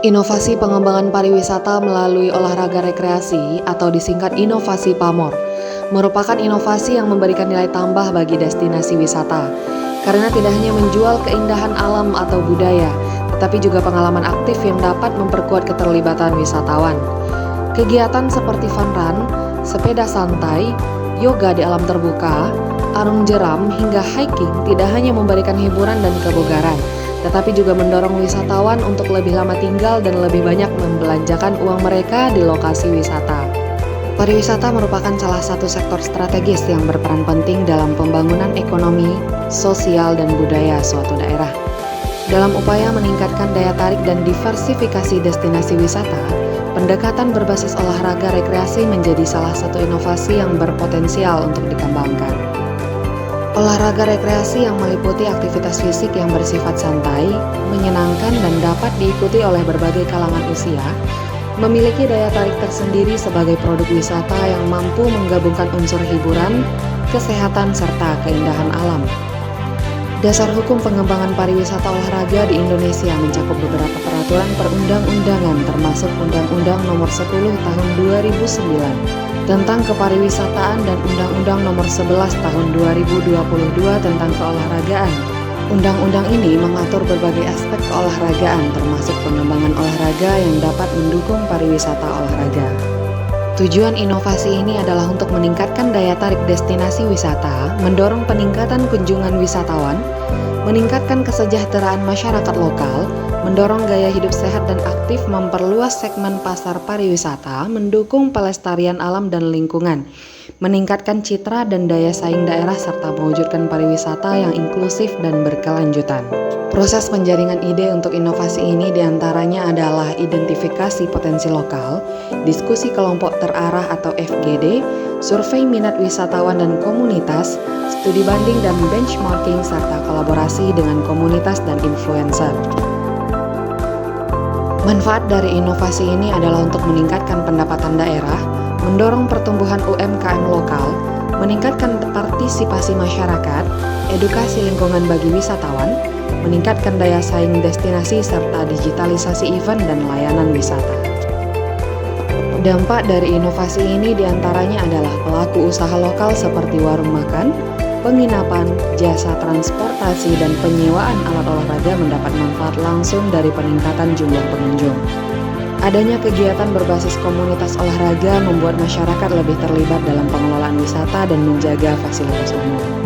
Inovasi pengembangan pariwisata melalui olahraga rekreasi atau disingkat inovasi PAMOR merupakan inovasi yang memberikan nilai tambah bagi destinasi wisata karena tidak hanya menjual keindahan alam atau budaya, tetapi juga pengalaman aktif yang dapat memperkuat keterlibatan wisatawan. Kegiatan seperti fun run, sepeda santai, yoga di alam terbuka, arung jeram hingga hiking tidak hanya memberikan hiburan dan kebugaran, tetapi juga mendorong wisatawan untuk lebih lama tinggal dan lebih banyak membelanjakan uang mereka di lokasi wisata. Pariwisata merupakan salah satu sektor strategis yang berperan penting dalam pembangunan ekonomi, sosial, dan budaya suatu daerah. Dalam upaya meningkatkan daya tarik dan diversifikasi destinasi wisata, pendekatan berbasis olahraga rekreasi menjadi salah satu inovasi yang berpotensial untuk dikembangkan. Olahraga rekreasi yang meliputi aktivitas fisik yang bersifat santai, menyenangkan, dan dapat diikuti oleh berbagai kalangan usia, memiliki daya tarik tersendiri sebagai produk wisata yang mampu menggabungkan unsur hiburan, kesehatan, serta keindahan alam. Dasar hukum pengembangan pariwisata olahraga di Indonesia mencakup beberapa peraturan perundang-undangan termasuk Undang-Undang Nomor 10 Tahun 2009 tentang Kepariwisataan dan Undang-Undang Nomor 11 Tahun 2022 tentang Keolahragaan. Undang-undang ini mengatur berbagai aspek keolahragaan termasuk pengembangan olahraga yang dapat mendukung pariwisata olahraga. Tujuan inovasi ini adalah untuk meningkatkan daya tarik destinasi wisata, mendorong peningkatan kunjungan wisatawan, meningkatkan kesejahteraan masyarakat lokal, mendorong gaya hidup sehat dan aktif, memperluas segmen pasar pariwisata, mendukung pelestarian alam dan lingkungan, meningkatkan citra dan daya saing daerah serta mewujudkan pariwisata yang inklusif dan berkelanjutan. Proses penjaringan ide untuk inovasi ini diantaranya adalah identifikasi potensi lokal, diskusi kelompok terarah atau FGD, survei minat wisatawan dan komunitas, studi banding dan benchmarking, serta kolaborasi dengan komunitas dan influencer. Manfaat dari inovasi ini adalah untuk meningkatkan pendapatan daerah, mendorong pertumbuhan UMKM lokal, meningkatkan partisipasi masyarakat, edukasi lingkungan bagi wisatawan, meningkatkan daya saing destinasi serta digitalisasi event dan layanan wisata. Dampak dari inovasi ini diantaranya adalah pelaku usaha lokal seperti warung makan, penginapan, jasa transportasi, dan penyewaan alat olahraga mendapat manfaat langsung dari peningkatan jumlah pengunjung. Adanya kegiatan berbasis komunitas olahraga membuat masyarakat lebih terlibat dalam pengelolaan wisata dan menjaga fasilitas umum.